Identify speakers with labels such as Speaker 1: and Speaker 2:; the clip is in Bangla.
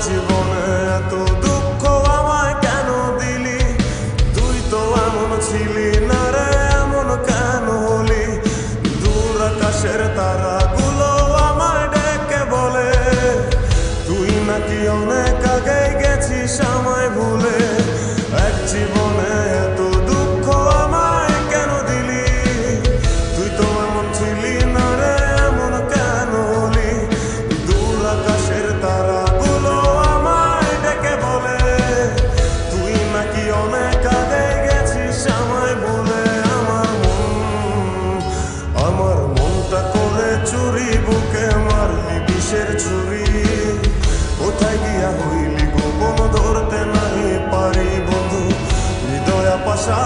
Speaker 1: জীবনে এত দুঃখ আমায় কেন দিলি? তুই তো এমন ছিলি না রে, এমন কেন হলি? দূর আকাশের তারাগুলো আমায় ডেকে বলে তুই নাকি অনেক আগে গেছিস আমায় ভুলে। এক জীবনে এত দুঃখ আমায় কেন দিলি? তুই তো এমন ছিলি না রে, এমন কেন হলি? দূর আকাশের তারাগুলো আমায় ডেকে বলে তুই নাকি অনেক আগে গেছিস আমায় ভুলে। আমার মনটা করে চুরি, বুকে মারলি বিষের ছুরি। কোথায় গিয়া হইলি গোপন, ধরতে নাই পারি বন্ধু হৃদয় পাশা।